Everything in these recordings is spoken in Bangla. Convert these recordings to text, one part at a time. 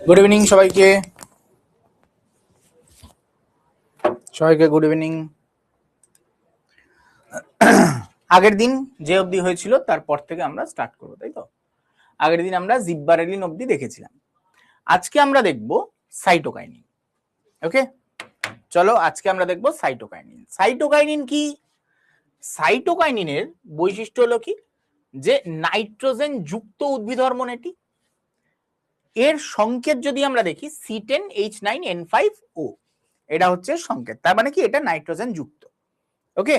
গুড ইভিনিং সবাইকে গুড ইভিনিং। আগের দিন যে অবধি হয়েছিল তারপর থেকে আমরা স্টার্ট করবো, তাই তো? আগের দিন আমরা জিব্বারেলিন অবধি দেখেছিলাম। আজকে আমরা দেখব সাইটোকাইনিন। ওকে, চলো আজকে আমরা দেখব সাইটোকাইনিন। সাইটোকাইনিন কি? সাইটোকাইনিনের বৈশিষ্ট্য হলো কি, যে নাইট্রোজেন যুক্ত উদ্ভিদ হরমোন এটি। এর সংকেত যদি আমরা দেখি C10H9N5O, এটা হচ্ছে সংকেত। তার মানে কি, এটা নাইট্রোজেন যুক্ত। ওকে,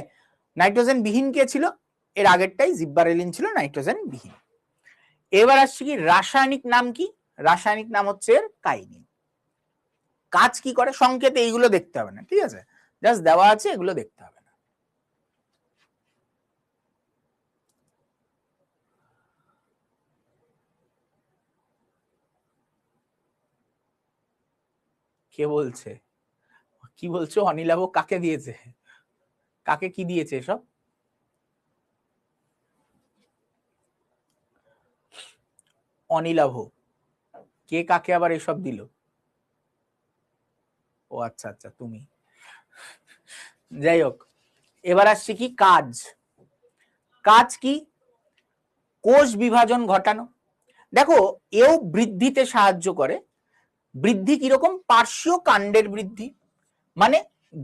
নাইট্রোজেন বিহীন কে ছিল? এর আগেরটাই জিব্বারেলিন ছিল নাইট্রোজেন বিহীন। এবার আসছে কি, রাসায়নিক নাম কি? রাসায়নিক নাম হচ্ছে এর কাইনিন। কাজ কি করে? সংকেতে এইগুলো দেখতে হবে না, ঠিক আছে? জাস্ট দেওয়া আছে, এগুলো দেখতে হবে না। কে বলছে? কি বলছো? অনিলাভ কাকে দিয়েছে? কাকে কি দিয়েছে এসব? অনিলাভ কে কাকে আবার এসব দিল? ও আচ্ছা আচ্ছা, তুমি। যাই হোক, এবার আসছে কি কাজ। কাজ কি? কোষ বিভাজন ঘটানো। দেখো, এও বৃদ্ধিতে সাহায্য করে। বৃদ্ধি কিরকম? পার্শ্বীয় কাণ্ডের বৃদ্ধি, মানে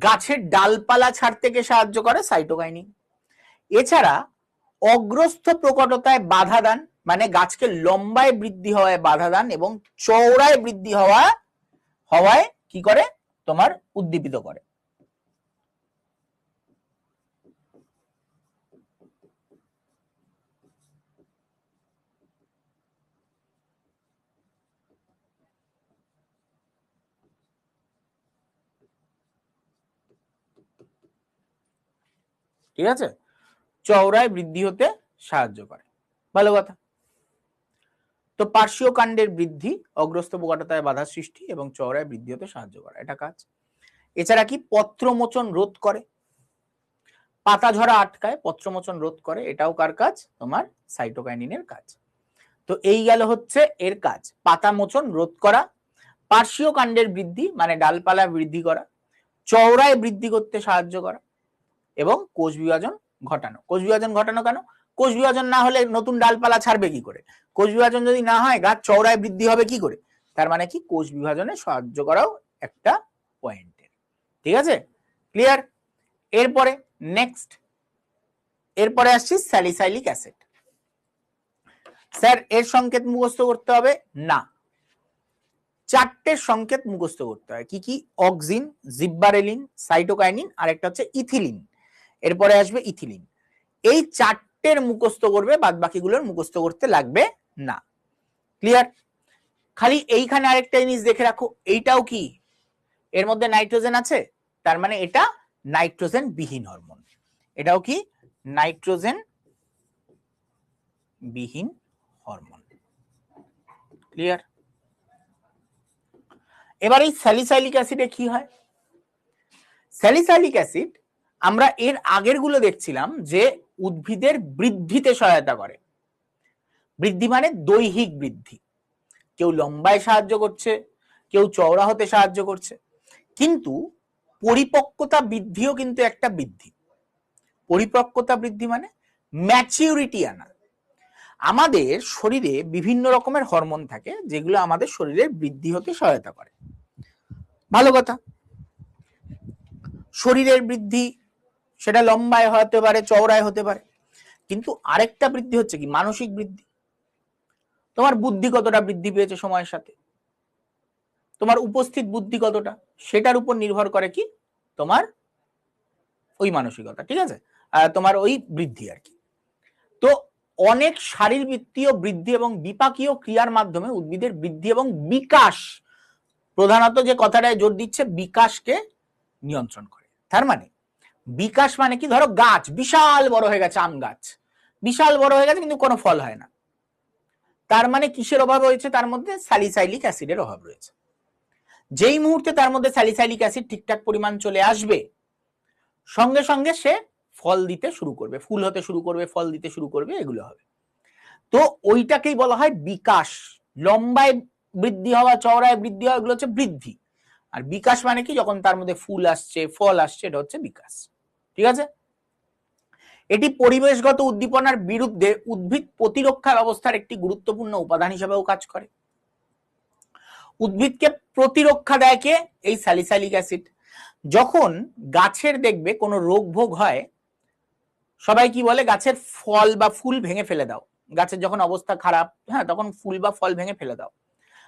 গাছের ডালপালা ছাড়তে কে সাহায্য করে? সাইটোকাইনিন। এছাড়া অগ্রস্থ প্রকটতায় বাধা দান, মানে গাছকে লম্বায় বৃদ্ধি হওয়ায় বাধা দান এবং চওড়ায় বৃদ্ধি হওয়ায় কি করে? তোমার উদ্দীপিত করে। ঠিক আছে, চওড়ায় বৃদ্ধি হতে সাহায্য করে। ভালো কথা। তো পার্শ্বীয় কাণ্ডের বৃদ্ধি, অগ্রস্থ প্রকটতায় বাধা সৃষ্টি এবং চওড়ায় বৃদ্ধি হতে সাহায্য করে, এটা কাজ। এছাড়া কি, পত্রমোচন রোধ করে, পাতা ঝরা আটকায়, পত্রমোচন রোধ করে, এটাও কার কাজ? তোমার সাইটোকাইনিনের কাজ। তো এই গেল হচ্ছে এর কাজ, পাতা মোচন রোধ করা, পার্শ্বীয় কাণ্ডের বৃদ্ধি মানে ডালপালা বৃদ্ধি করা, চওড়ায় বৃদ্ধি করতে সাহায্য করা এবং কোষ বিভাজন ঘটানো। কোষ বিভাজন ঘটানো কেন? কোষ বিভাজন না হলে নতুন ডালপালা ছাড়বে কি করে? কোষ বিভাজন যদি না হয়, গাছ চওড়ায় বৃদ্ধি হবে কি করে? তার মানে কি, কোষ বিভাজনে সাহায্য করাও একটা পয়েন্টের। ঠিক আছে, ক্লিয়ার? এরপরে নেক্সট, এরপরে আসছি স্যালিসাইলিক অ্যাসিড। স্যার এর সংকেত মুখস্থ করতে হবে না, চারটে সংকেত মুখস্থ করতে হয়। কি কি? অক্সিন, জিব্বারেলিন, সাইটোকাইনিন, আর একটা হচ্ছে ইথিলিন। এরপরে আসবে ইথিলিন। এই চারটের মুখস্থ করবে, বাদ বাকিগুলোর মুখস্থ করতে লাগবে না। ক্লিয়ার? খালি এইখানে আরেকটা জিনিস দেখে রাখো, এইটাও কি, এর মধ্যে নাইট্রোজেন আছে, তার মানে এটা নাইট্রোজেন বিহীন হরমোন। এটাও কি? নাইট্রোজেন বিহীন হরমোন। ক্লিয়ার? এবার এই স্যালিসাইলিক অ্যাসিডে কি হয়? স্যালিসাইলিক অ্যাসিড আমরা এর আগের গুলো দেখছিলাম যে উদ্ভিদের বৃদ্ধিতে সহায়তা করে। বৃদ্ধি মানে দৈহিক বৃদ্ধি, কেউ লম্বায় সাহায্য করছে, কেউ চওড়া হতে সাহায্য করছে, কিন্তু পরিপক্কতা বৃদ্ধিও কিন্তু একটা বৃদ্ধি। পরিপক্কতা বৃদ্ধি মানে ম্যাচিউরিটি আনা। আমাদের শরীরে বিভিন্ন রকমের হরমোন থাকে যেগুলো আমাদের শরীরের বৃদ্ধি হতে সহায়তা করে। ভালো কথা। শরীরের বৃদ্ধি সেটা লম্বায় হতে পারে, চওড়ায় হতে পারে, কিন্তু আরেকটা বৃদ্ধি হচ্ছে কি, মানসিক বৃদ্ধি। তোমার বুদ্ধি কতটা বৃদ্ধি পেয়েছে সময়ের সাথে, তোমার উপস্থিত বুদ্ধি কতটা, সেটার উপর নির্ভর করে কি, তোমার ওই মানসিকতা। ঠিক আছে, তোমার ওই বৃদ্ধি আর কি। তো অনেক শারীরবৃত্তীয় বৃদ্ধি এবং বিপাকীয় ক্রিয়ার মাধ্যমে উদ্ভিদের বৃদ্ধি এবং বিকাশ, প্রধানত যে কথাটায় জোর দিচ্ছে, বিকাশকে নিয়ন্ত্রণ করে। তার মানে বিকাশ মানে কি, ধরো গাছ বিশাল বড় হয়ে গেছে, আম গাছ বিশাল বড় হয়ে গেছে কিন্তু কোনো ফল হয় না, তার মানে কিসের অভাব রয়েছে? তার মধ্যে স্যালিসাইলিক অ্যাসিডের অভাব রয়েছে। যেই মুহূর্তে তার মধ্যে স্যালিসাইলিক অ্যাসিড ঠিকঠাক পরিমাণ চলে আসবে, সঙ্গে সঙ্গে সে ফল দিতে শুরু করবে, ফুল হতে শুরু করবে, ফল দিতে শুরু করবে, এগুলো হবে। তো ওইটাকেই বলা হয় বিকাশ। লম্বায় বৃদ্ধি হওয়া, চওড়ায় বৃদ্ধি হওয়া, এগুলো হচ্ছে বৃদ্ধি। আর বিকাশ মানে কি, যখন তার মধ্যে ফুল আসছে, ফল আসছে, এটা হচ্ছে বিকাশ। ঠিক আছে। এটি পরিবেশগত উদ্দীপনার বিরুদ্ধে উদ্ভিদ প্রতিরক্ষা ব্যবস্থার একটি গুরুত্বপূর্ণ উপাদান হিসেবেও কাজ করে। উদ্ভিদকে প্রতিরক্ষা দেয় কে? এই স্যালিসাইলিক অ্যাসিড। যখন গাছের দেখবে কোনো রোগ ভোগ হয়, সবাই কি বলে, গাছের ফল বা ফুল ভেঙে ফেলে দাও। গাছের যখন অবস্থা খারাপ, হ্যাঁ, তখন ফুল বা ফল ভেঙে ফেলে দাও,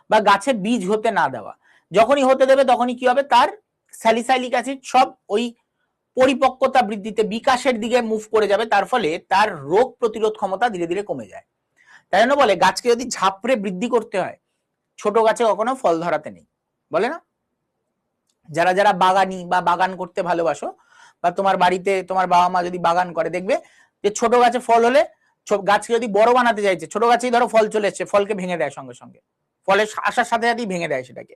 বা গাছে বীজ হতে না দেওয়া। যখনই হতে দেবে তখনই কি হবে, তার স্যালিসাইলিক অ্যাসিড সব ওই পরিপক্কতা বৃদ্ধিতে, বিকাশের দিকে মুভ করে যাবে, তার ফলে তার রোগ প্রতিরোধ ক্ষমতা ধীরে ধীরে কমে যায়। তাই জন্য বলে গাছকে যদি ঝাপড়ে বৃদ্ধি করতে হয়, ছোট গাছে কখনো ফল ধরাতে নেই, বলে না? যারা যারা বাগানি বা বাগান করতে ভালোবাসো, বা তোমার বাড়িতে তোমার বাবা মা যদি বাগান করে, দেখবে যে ছোট গাছে ফল হলে, গাছকে যদি বড় বানাতে চাইছে, ছোট গাছেই ধরো ফল চলে এসছে, ফলকে ভেঙে দেয় সঙ্গে সঙ্গে, ফলের আসার সাথে সাথেই ভেঙে দেয় সেটাকে,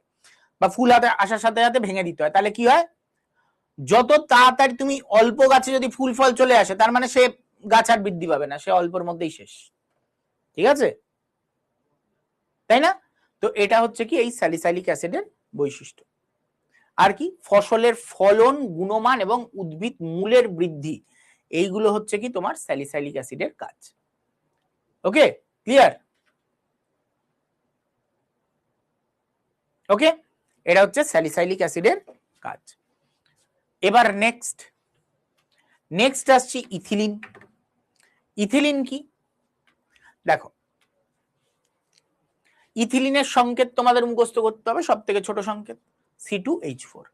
বা ফুল হাতে আসার সাথে সাথে ভেঙে দিতে হয়। তাহলে কি হয়, যত তাড়াতাড়ি তুমি, অল্প গাছে যদি ফুল ফল চলে আসে, তার মানে সে গাছ আর বৃদ্ধি পাবে না, সে অল্পের মধ্যেই শেষ। ঠিক আছে, তাই না? তো এটা হচ্ছে কি এই স্যালিসাইলিক অ্যাসিডের বৈশিষ্ট্য। আর কি, ফসলের ফলন, গুণমান এবং উদ্ভিদ মূলের বৃদ্ধি, এইগুলো হচ্ছে কি তোমার স্যালিসাইলিক অ্যাসিডের কাজ। ওকে, ক্লিয়ার? ওকে, এটা হচ্ছে স্যালিসাইলিক অ্যাসিডের কাজ। এবার নেক্সট আসছি ইথিলিন। ইথিলিন কি দেখো, ইথিলিনের সংকেত তোমাদের মুখস্থ করতে হবে, সব থেকে ছোট সংকেত C2H4।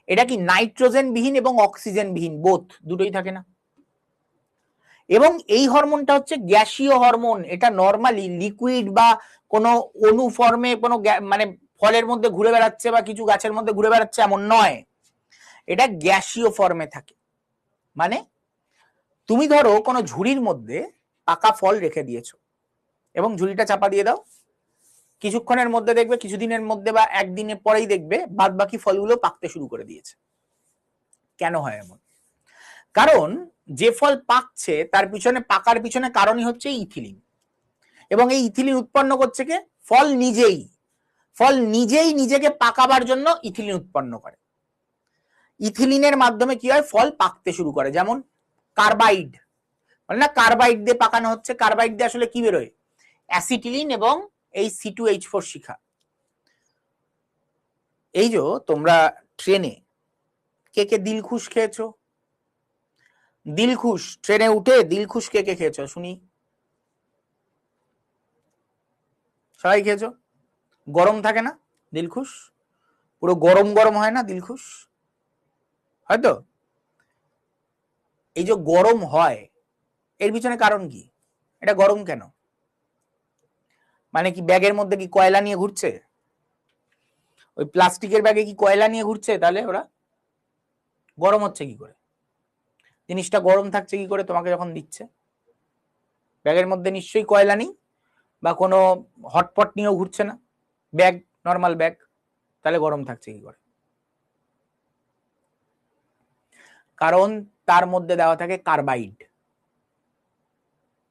এটা কি নাইট্রোজেন বিহীন এবং অক্সিজেন বিহীন, বোথ, দুটোই থাকে না। এবং এই হরমোনটা হচ্ছে গ্যাসীয় হরমোন। এটা নরমালি লিকুইড বা কোনো অণু ফর্মে কোনো মানে ফলের মধ্যে ঘুরে বেড়াচ্ছে বা কিছু গাছের মধ্যে ঘুরে বেড়াচ্ছে এমন নয়, এটা গ্যাসীয় ফর্মে থাকে। মানে তুমি ধরো কোনো ঝুড়ির মধ্যে পাকা ফল রেখে দিয়েছো এবং ঝুড়িটা চাপা দিয়ে দাও, কিছুক্ষণের মধ্যে দেখবে, কিছুদিনের মধ্যে বা একদিনের পরেই দেখবে বাদ বাকি ফলগুলো পাকতে শুরু করে দিয়েছে। কেন হয় এমন? কারণ যে ফল পাকছে তার পিছনে, পাকার পিছনে কারণই হচ্ছে ইথিলিন। এবং এই ইথিলিন উৎপন্ন করছে কে? ফল নিজেই। ফল নিজেই নিজেকে পাকাবার জন্য ইথিলিন উৎপন্ন করে। ইথিলিনের মাধ্যমে কি হয়, ফল পাকতে শুরু করে। যেমন কার্বাইড, মানে না, কার্বাইড দিয়ে পাকানো হচ্ছে। কার্বাইড দিয়ে আসলে কি বেরোয়? অ্যাসিটিলিন এবং এই C2H4 শিখা। এই যে তোমরা ট্রেনে কে কে দিলখুশ খেয়েছো? দিলখুশ, ট্রেনে উঠে দিলখুশ কে কে খেয়েছো শুনি? সবাই খেয়েছো? গরম থাকে না দিলখুশ? পুরো গরম গরম হয় না দিলখুশ? হয়তো। এই যে গরম হয়, এর পিছনে কারণ কি? এটা গরম কেন? মানে কি ব্যাগের মধ্যে কি কয়লা নিয়ে ঘুরছে? ওই প্লাস্টিকের ব্যাগে কি কয়লা নিয়ে ঘুরছে? তাহলে ওরা গরম হচ্ছে কি করে? জিনিসটা গরম থাকছে কি করে তোমাকে যখন দিচ্ছে? ব্যাগের মধ্যে নিশ্চয়ই কয়লা নেই, বা কোনো হটপট নিয়েও ঘুরছে না, ব্যাগ নর্মাল ব্যাগ, তাহলে গরম থাকছে কি করে? কারণ তার মধ্যে দেওয়া থাকে কার্বাইড,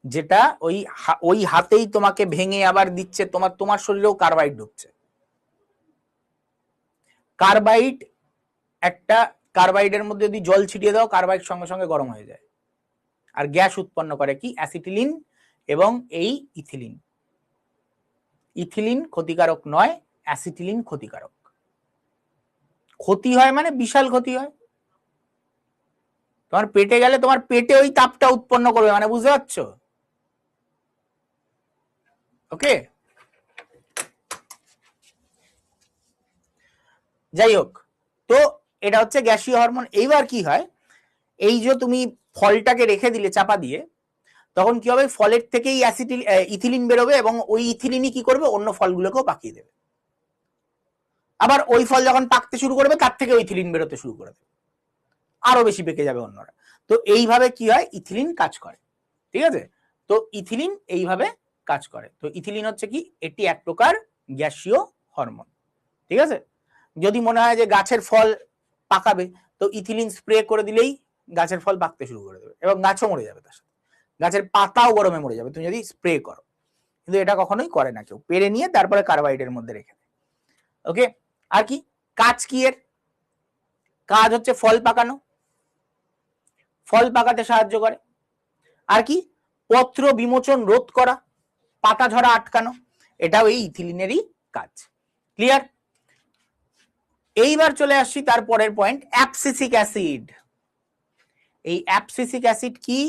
যেটা ওই হাতেই তোমাকে ভেঙে আবার দিচ্ছে, তোমার শরীরেও কার্বাইড ঢুকছে। কার্বাইড একটা, কার্বাইডের মধ্যে যদি জল ছিটিয়ে দাও, কার্বাইড সঙ্গে সঙ্গে গরম হয়ে যায় আর গ্যাস উৎপন্ন করে কি? অ্যাসিটিলিন এবং এই ইথিলিন। ইথিলিন ক্ষতিকারক নয়, অ্যাসিটিলিন ক্ষতিকারক। ক্ষতি হয় মানে বিশাল ক্ষতি হয়। তোমার পেটে গেলে তোমার পেটে ওই তাপটা উৎপন্ন করবে, মানে বুঝতে পারছো? ওকে, যাই হোক, তো এটা হচ্ছে গ্যাসীয় হরমোন। এইবার কি হয়, এই যে তুমি ফলটাকে রেখে দিলে চাপা দিয়ে, তখন কি হবে, ফলের থেকেই ইথিলিন বেরোবে এবং ওই ইথিলিনই কি করবে, অন্য ফলগুলোকেও পাকিয়ে দেবে। আবার ওই ফল যখন পাকতে শুরু করবে, তার থেকে ইথিলিন বেরোতে শুরু করে দেবে, আরো বেশি পেকে যাবে অন্যরা। তো এইভাবে কি হয়, ইথিলিন কাজ করে। ঠিক আছে, তো ইথিলিন এইভাবে কাজ করে। তো ইথিলিন হচ্ছে কি, এটি এক প্রকার গ্যাসীয় হরমোন। ঠিক আছে, যদি মনে হয় যে গাছের ফল পাকাবে, তো ইথিলিন স্প্রে করে দিলেই গাছের ফল পাকতে শুরু করে দেবে এবং গাছও মরে যাবে, তার সাথে গাছের পাতাও গরমে মরে যাবে তুমি যদি স্প্রে করো। কিন্তু এটা কখনোই করে না কেউ, পেরে নিয়ে তারপরে কার্বাইডের মধ্যে রেখে দেয়। ওকে, আর কি কাজ কি এর? কাজ হচ্ছে ফল পাকানো, ফল পাকাতে সাহায্য করে। আর কি পত্র বিমোচন রোধ করা, পাতা ঝরা আটকানো, এটাও এই ইথিলিনেরই কাজ। ক্লিয়ার? এইবার চলে আসছি তার পরের পয়েন্ট, অ্যাবসিসিক অ্যাসিড। এই অ্যাবসিসিক অ্যাসিড কি?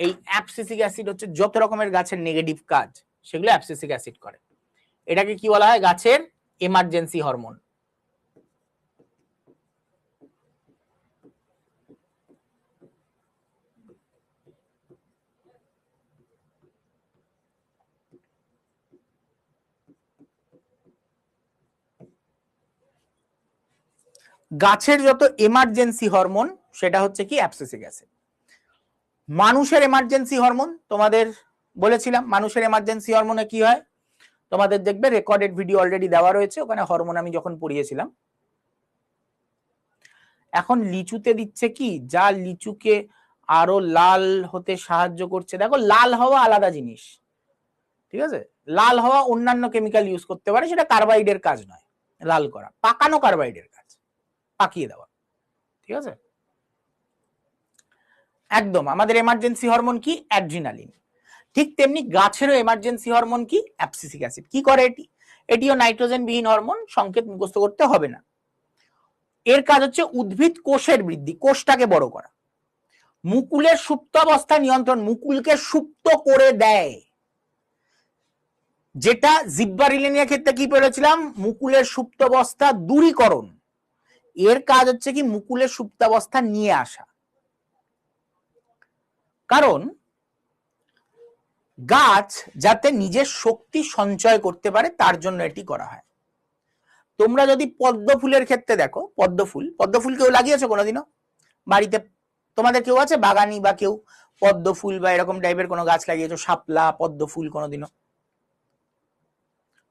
এই অ্যাবসিসিক অ্যাসিড হচ্ছে যত রকমের গাছের নেগেটিভ কাজ সেগুলো অ্যাবসিসিক অ্যাসিড করে। এটাকে কি বলা হয়? গাছের এমার্জেন্সি হরমোন। গাছের যত এমার্জেন্সি হরমোন সেটা হচ্ছে কি? Abscisic acid. মানুষের এমার্জেন্সি হরমোন তোমাদের বলেছিলাম, মানুষের এমার্জেন্সি হরমোনে কি হয় তোমাদের দেখবে রেকর্ডেড ভিডিও অলরেডি দেওয়া রয়েছে, ওখানে হরমোন আমি যখন পড়িয়েছিলাম। এখন লিচুতে দিচ্ছে কি, যা লিচুকে আরো লাল হতে সাহায্য করছে। দেখো লাল হওয়া আলাদা জিনিস, ঠিক আছে? লাল হওয়া অন্যান্য কেমিক্যাল ইউজ করতে পারে, সেটা কার্বাইডের কাজ নয়। লাল করা, পাকানো কার্বাইডের কাজ, পাকিয়ে দেওয়া, ঠিক আছে? একদম। আমাদের এমার্জেন্সি হরমোন কি? অ্যাড্রিনালিন। ঠিক তেমনি গাছেরও এমার্জেন্সি হরমোন কি? Abscisic acid. কি করে এটি? এটিও নাইট্রোজেন বিহীন হরমোন, সংকেত মুখস্থ করতে হবে না। এর কাজ হচ্ছে উদ্ভিদ কোষের বৃদ্ধি, কোষটাকে বড় করা, মুকুলের সুপ্তাবস্থা নিয়ন্ত্রণ, মুকুলকে সুপ্ত করে দেয়। যেটা জিব্বারিলিনিয়া ক্ষেত্রে কি পেরেছিলাম? মুকুলের সুপ্তাবস্থা দূরীকরণ। এর কাজ হচ্ছে কি? মুকুলের সুপ্তাবস্থা নিয়ে আসা। কারণ গাছ যাতে নিজের শক্তি সঞ্চয় করতে পারে তার জন্য এটি করা হয়। তোমরা যদি পদ্ম ফুলের ক্ষেত্রে দেখো, পদ্ম ফুল কেউ লাগিয়েছো কোনোদিনও বাড়িতে? তোমাদের কেউ আছে বাগানি বা কেউ পদ্ম ফুল বা এরকম টাইপের কোনো গাছ লাগিয়েছো? শাপলা, পদ্ম ফুল কোনোদিনও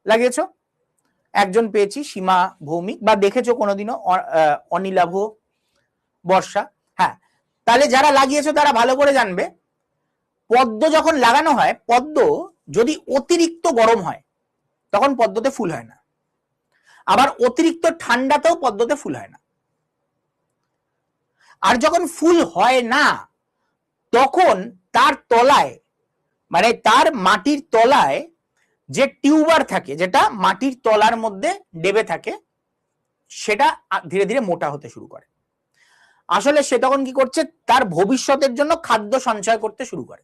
লাগিয়েছো? একজন পেয়েছি, সীমা ভৌমিক, বা দেখেছো কোনোদিনও অনিলাভ বর্ষা? হ্যাঁ, তাহলে যারা লাগিয়েছো তারা ভালো করে জানবে, পদ্ম যখন লাগানো হয়, পদ্ম যদি অতিরিক্ত গরম হয় তখন পদ্মতে ফুল হয় না, আবার অতিরিক্ত ঠান্ডাতেও পদ্মতে ফুল হয় না। আর যখন ফুল হয় না তখন তার তলায়, মানে তার মাটির তলায় যে টিউবার থাকে, যেটা মাটির তলার মধ্যে ডেবে থাকে, সেটা ধীরে ধীরে মোটা হতে শুরু করে। আসলে সে তখন কি করছে? তার ভবিষ্যতের জন্য খাদ্য সঞ্চয় করতে শুরু করে।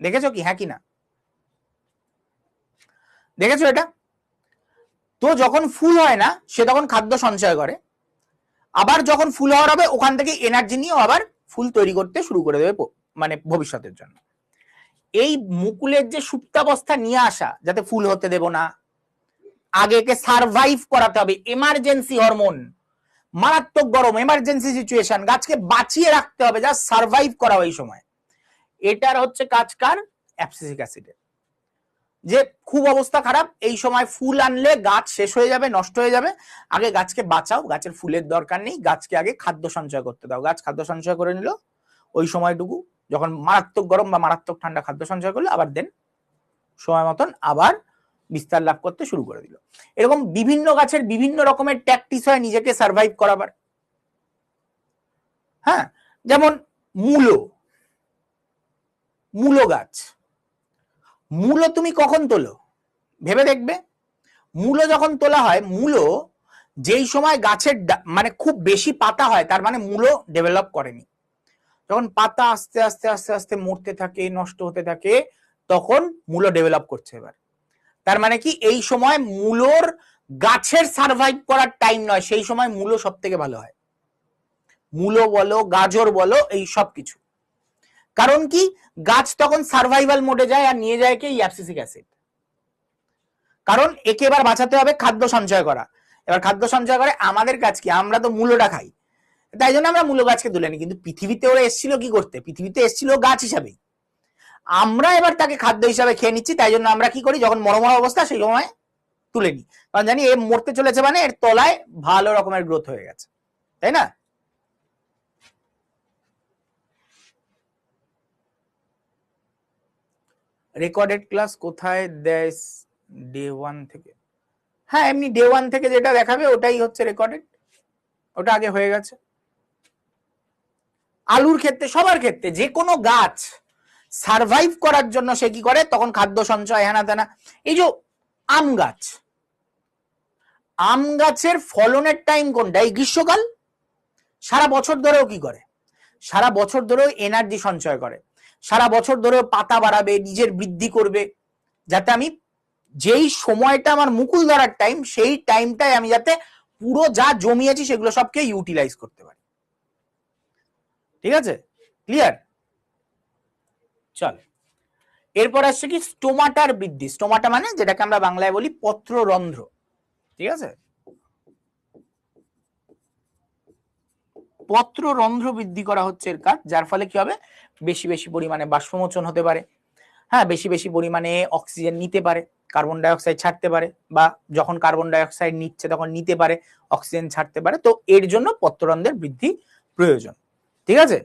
দেখেছো কি? হ্যাঁ কি না? দেখেছো এটা? তো যখন ফুল হয় না সে তখন খাদ্য সঞ্চয় করে, আবার যখন ফুল হওয়ার হবে ওখান থেকে এনার্জি নিয়ে আবার ফুল তৈরি করতে শুরু করে দেবে, মানে ভবিষ্যতের জন্য। এই মুকুলের যে সুপ্তাবস্থা নিয়ে আসা, যাতে ফুল হতে দেব না, আগেকে সারভাইভ করাতে হবে, এমার্জেন্সি হরমোন, মারাত্মক গরম, এমার্জেন্সি সিচুয়েশন, গাছকে বাঁচিয়ে রাখতে হবে, যা সারভাইভ করা ওই সময়। এটার হচ্ছে কাজ কার? অ্যাবসিসিক অ্যাসিডের। যে খুব অবস্থা খারাপ, এই সময় ফুল আনলে গাছ শেষ হয়ে যাবে, নষ্ট হয়ে যাবে, আগে গাছকে বাঁচাও, গাছের ফুলের দরকার নেই, গাছকে আগে খাদ্য সঞ্চয় করতে দাও। গাছ খাদ্য সঞ্চয় করে নিল, ওই সময়টুকু যখন মারাত্মক গরম বা মারাত্মক ঠান্ডা খাদ্য সঞ্চয় করলো, আবার দেন সময় মতন আবার বিস্তার লাভ করতে শুরু করে দিল। এরকম বিভিন্ন গাছের বিভিন্ন রকমের ট্যাকটিস হয় নিজেকে সার্ভাইভ করাবার। হ্যাঁ, যেমন মূলো গাছ, মূলো তুমি কখন তোলো ভেবে দেখবে। মূলো যখন তোলা হয়, মূলো যেই সময় গাছের মানে খুব বেশি পাতা হয়, তার মানে মূলো ডেভেলপ করেনি। যখন পাতা আস্তে আস্তে আস্তে আস্তে মরতে থাকে, নষ্ট হতে থাকে, তখন মূলো ডেভেলপ করছে এবার। তার মানে কি? এই সময় মূলোর গাছের সার্ভাইভ করার টাইম নয়, সেই সময় মূলো সব থেকে ভালো হয়। মূলো বলো, গাজর বলো, এই সব কিছু। কারণ কি? গাছ তখন সার্ভাইভাল মোডে যায়, আর নিয়ে যায় কি? Abscisic acid. কারণ একে এবার বাঁচাতে হবে, খাদ্য সঞ্চয় করা। এবার খাদ্য সঞ্চয় করে আমাদের কাজ কি? আমরা তো মূলোটা খাই, তাই জন্য আমরা মূলো গাছকে তুলে নিই। কিন্তু পৃথিবীতে ওরা এসেছিল কি করতে? পৃথিবীতে এসেছিল গাছ হিসাবেই। আমরা এবার তাকে খাদ্য হিসাবে খেয়ে নিচ্ছি, তাই জন্য আমরা কি করি? যখন মরমরা অবস্থা সেই সময় তুলে নিই, কারণ জানি এ মরতে চলেছে, মানে এর তলায় ভালো রকমের গ্রোথ হয়ে গেছে, তাই না? রেকর্ডেড ক্লাস কোথায় দেয়? ডে 1 থেকে। হ্যাঁ, এমনি ডে 1 থেকে যেটা দেখাবে ওটাই হচ্ছে রেকর্ডেড, ওটা আগে হয়ে গেছে। আলুর ক্ষেত্রে, সবার ক্ষেত্রে, যে কোনো গাছ সারভাইভ করার জন্য সে কি করে, তখন খাদ্য সঞ্চয় হেনা তেনা। এই যে আম গাছ, আম গাছের ফলনের টাইম কোনটা? এই গ্রীষ্মকাল। সারা বছর ধরেও কি করে, সারা বছর ধরেও এনার্জি সঞ্চয় করে, সারা বছর ধরেও পাতা বাড়াবে, নিজের বৃদ্ধি করবে, যাতে আমি যেই সময়টা আমার মুকুল ধরার টাইম, সেই টাইমটায় আমি যাতে পুরো যা জমিয়েছি সেগুলো সবকে ইউটিলাইজ করতে পারি। ঠিক আছে, ক্লিয়ার? চল, এরপর আসছে কি স্টোমাটার বৃদ্ধি। স্টোমাটা মানে যেটাকে আমরা বাংলায় বলি পত্ররন্ধ্র। ঠিক আছে, পত্ররন্ধ্র বৃদ্ধি করা হচ্ছে এর কাজ, যার ফলে কি হবে, বেশি বেশি পরিমাণে বাষ্পমোচন হতে পারে, হ্যাঁ, বেশি বেশি পরিমাণে অক্সিজেন নিতে পারে, কার্বন ডাইঅক্সাইড ছাড়তে পারে, বা যখন কার্বন ডাইঅক্সাইড নিচ্ছে তখন নিতে পারে, অক্সিজেন ছাড়তে পারে। তো এর জন্য পত্ররন্ধ্রের বৃদ্ধি প্রয়োজন। ঠিক আছে,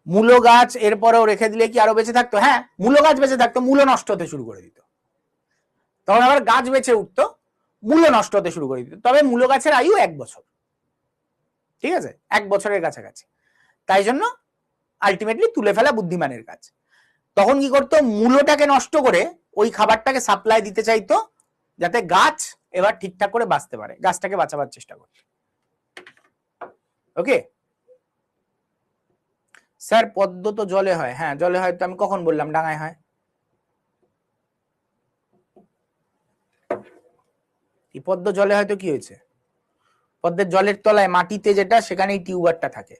মূলো গাছ এরপরেও রেখে দিলে কি আরো বেঁচে থাকতো? হ্যাঁ, মূলো গাছ বেঁচে থাকতো, মূলো নষ্ট হতে শুরু করে দিত, তখন আবার গাছ বেঁচে উঠতো, মূল্য নষ্ট হতে শুরু করে দিত। তবে মূলো গাছের আয়ু 1 বছর, ঠিক আছে, 1 বছরের কাছাকাছি। তাই জন্য আলটিমেটলি তুলে ফেলা বুদ্ধিমানের কাজ। তখন কি করতো, মূলটাকে নষ্ট করে ওই খাবারটাকে সাপ্লাই দিতে চাইতো, যাতে গাছ এবার ঠিকঠাক করে বাঁচতে পারে, গাছটাকে বাঁচাবার চেষ্টা করতো। ওকে স্যার, পদ্ম তো জলে হয়। হ্যাঁ, জলে হয় তো, আমি কখন বললাম ডাঙায় হয়? পদ্ম জলে হয়তো কি হয়েছে, পদ্মের জলের তলায় মাটিতে যেটা, সেখানেই টিউবারটা থাকে।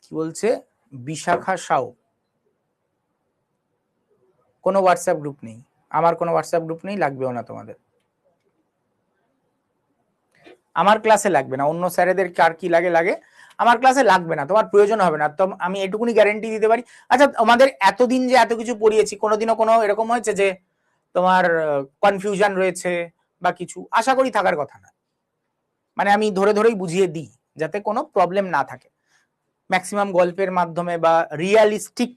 কি বলছে বিশাখা সাউ? কোনো হোয়াটসঅ্যাপ গ্রুপ নেই, আমার কোনো হোয়াটসঅ্যাপ গ্রুপ নেই, লাগবেও না তোমাদের। আমার ক্লাসে লাগবে না, অন্য স্যারেদের কার কি লাগে লাগে, আমার ক্লাসে লাগবে না, তোমার প্রয়োজন হবে না, তো আমি এটুকুনি গ্যারেন্টি দিতে পারি। আচ্ছা, আমাদের এতদিন যে এত কিছু পড়িয়েছি, কোনোদিনও কোনো এরকম হয়েছে যে তোমার কনফিউশন রয়েছে বা কিছু? আশা করি থাকার কথা না। মানে আমি ধরে ধরেই বুঝিয়ে দিই যাতে কোনো প্রবলেম না থাকে। ম্যাক্সিমাম গল্পের মাধ্যমে বা রিয়ালিস্টিক